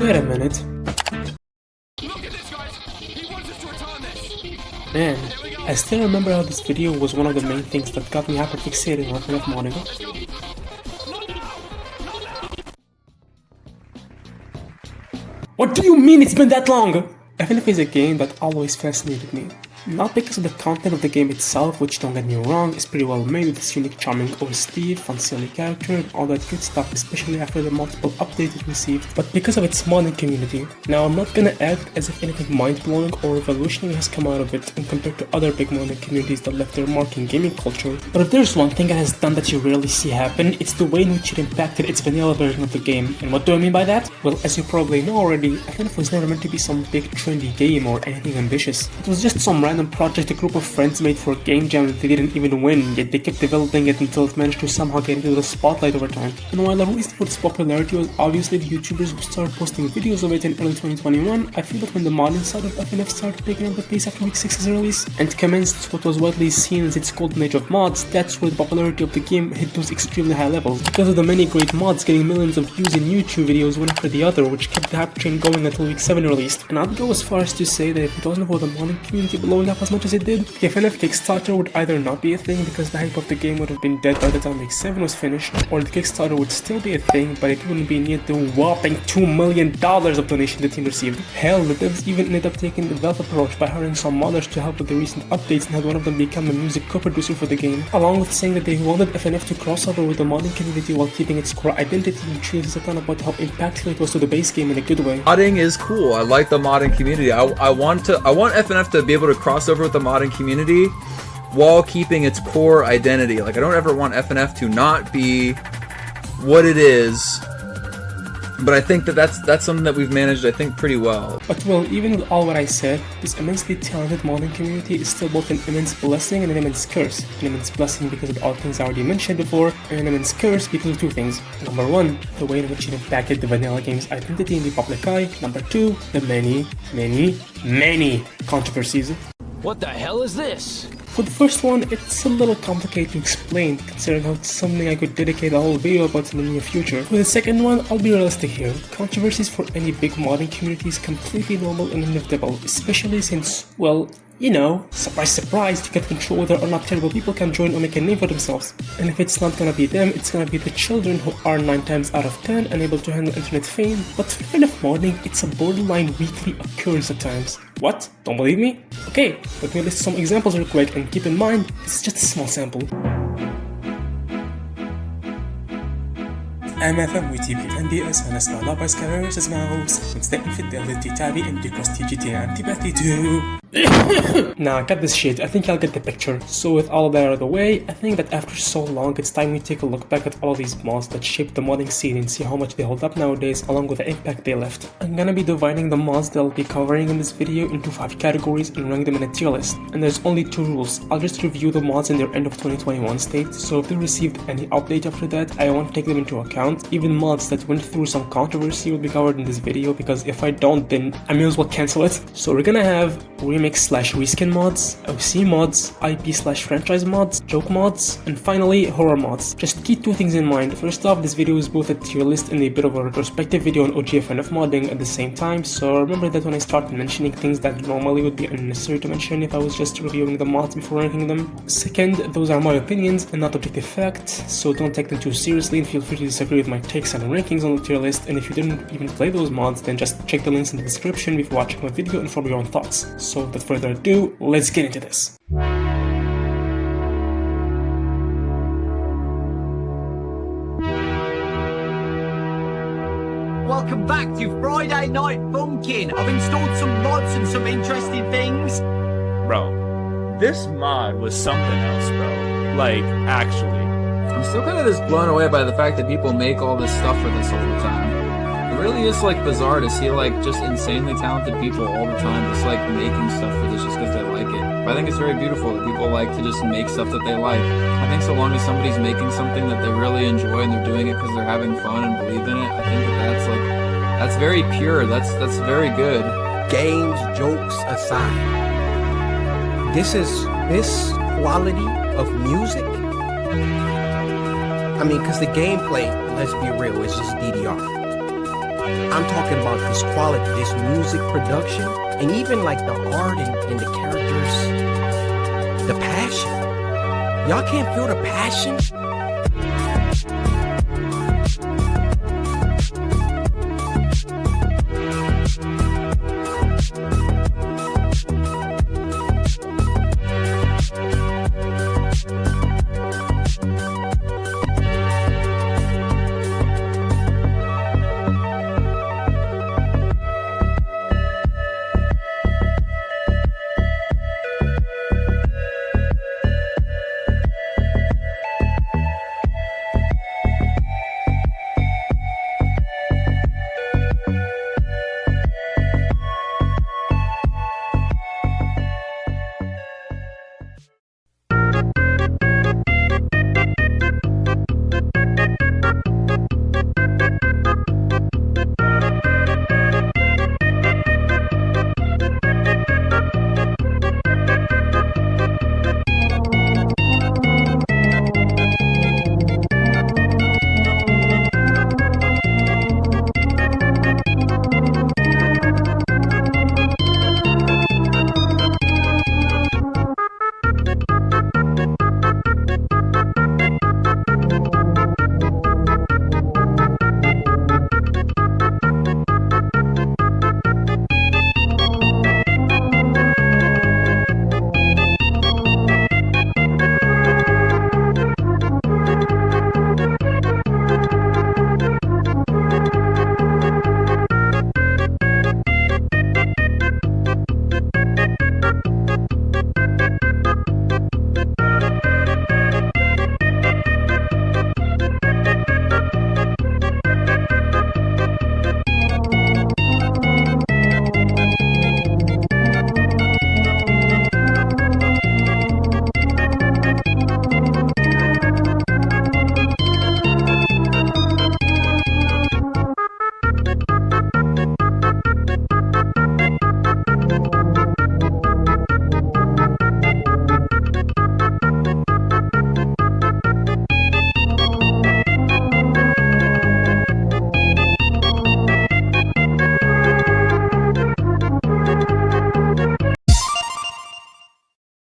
Wait a minute. Man, I still remember how this video was one of the main things that got me hyper fixated on FNF modding. What do you mean it's been that long? FNF is a game that always fascinated me. Not because of the content of the game itself, which, don't get me wrong, is pretty well made with its unique charming OST, fun silly character, and all that good stuff, especially after the multiple updates it received, but because of its modding community. Now, I'm not gonna act as if anything mind-blowing or revolutionary has come out of it and compared to other big modding communities that left their mark in gaming culture, but if there's one thing it has done that you rarely see happen, it's the way in which it impacted its vanilla version of the game. And what do I mean by that? Well, as you probably know already, FNF was never meant to be some big trendy game or anything ambitious. It was just some random project a group of friends made for a game jam that they didn't even win, yet they kept developing it until it managed to somehow get into the spotlight over time. And while the reason for its popularity was obviously the YouTubers who started posting videos of it in early 2021, I feel that when the modding side of FNF started picking up the pace after week 6's release, and commenced what was widely seen as its golden age of mods, that's where the popularity of the game hit those extremely high levels, because of the many great mods getting millions of views in YouTube videos one after the other, which kept the hype train going until week 7 released. And I'd go as far as to say that if it wasn't for the modding community blowing up as much as it did, the FNF Kickstarter would either not be a thing because the hype of the game would have been dead by the time week 7 was finished, or the Kickstarter would still be a thing, but it wouldn't be near the whopping $2 million of donation the team received. Hell, the devs even ended up taking the developer approach by hiring some modders to help with the recent updates and had one of them become a music co-producer for the game, along with saying that they wanted FNF to cross over with the modding community while keeping its core identity, which is a ton about how impactful it was to the base game in a good way. Modding is cool. I like the modding community. I want FNF to be able to cross over with the modding community while keeping its core identity. Like, I don't ever want FNF to not be what it is, but I think that's something that we've managed, I think, pretty well. But well, even with all what I said, this immensely talented modding community is still both an immense blessing and an immense curse. An immense blessing because of all things I already mentioned before, and an immense curse because of two things. Number one, the way in which it impacted the vanilla game's identity in the public eye. Number two, the many controversies. What the hell is this? For the first one, it's a little complicated to explain, considering how it's something I could dedicate a whole video about in the near future. For the second one, I'll be realistic here. Controversies for any big modding community is completely normal and inevitable, especially since, well, you know, surprise surprise, to get control whether or not terrible people can join or make a name for themselves. And if it's not gonna be them, it's gonna be the children who are 9 times out of 10 unable to handle internet fame. But for FNF modding, it's a borderline weekly occurrence at times. What? Don't believe me? Okay, let me list some examples real quick, and keep in mind, this is just a small sample. MFM WTB NDS هنسمع لابس كررس اسمعوس ونستقبل infidelity تابي and cross TGT antipathy too. Nah, cut this shit, I think I'll get the picture. So with all of that out of the way, I think that after so long, it's time we take a look back at all of these mods that shaped the modding scene and see how much they hold up nowadays along with the impact they left. I'm gonna be dividing the mods that I'll be covering in this video into 5 categories and rank them in a tier list. And there's only 2 rules. I'll just review the mods in their end of 2021 state, so if they received any update after that, I won't take them into account. Even mods that went through some controversy will be covered in this video, because if I don't, then I may as well cancel it. So we're gonna have remix/reskin mods, OC mods, IP/franchise mods, joke mods, and finally horror mods. Just keep 2 things in mind. First off, this video is both a tier list and a bit of a retrospective video on OGFNF modding at the same time, so remember that when I start mentioning things that normally would be unnecessary to mention if I was just reviewing the mods before ranking them. Second, those are my opinions and not objective fact, so don't take them too seriously and feel free to disagree with my takes and rankings on the tier list, and if you didn't even play those mods, then just check the links in the description before watching my video and form your own thoughts. So without further ado, let's get into this. Welcome back to Friday Night Funkin'. I've installed some mods and some interesting things. Bro, this mod was something else, bro. Like, actually. I'm still kind of just blown away by the fact that people make all this stuff for this all the time. It really is like bizarre to see like just insanely talented people all the time just like making stuff for this just because they like it. But I think it's very beautiful that people like to just make stuff that they like. I think so long as somebody's making something that they really enjoy and they're doing it because they're having fun and believe in it, I think that's very pure. That's very good. Games, jokes aside, this quality of music. I mean, because the gameplay, let's be real, it's just DDR. I'm talking about this quality, this music production, and even like the art and the characters, the passion. Y'all can't feel the passion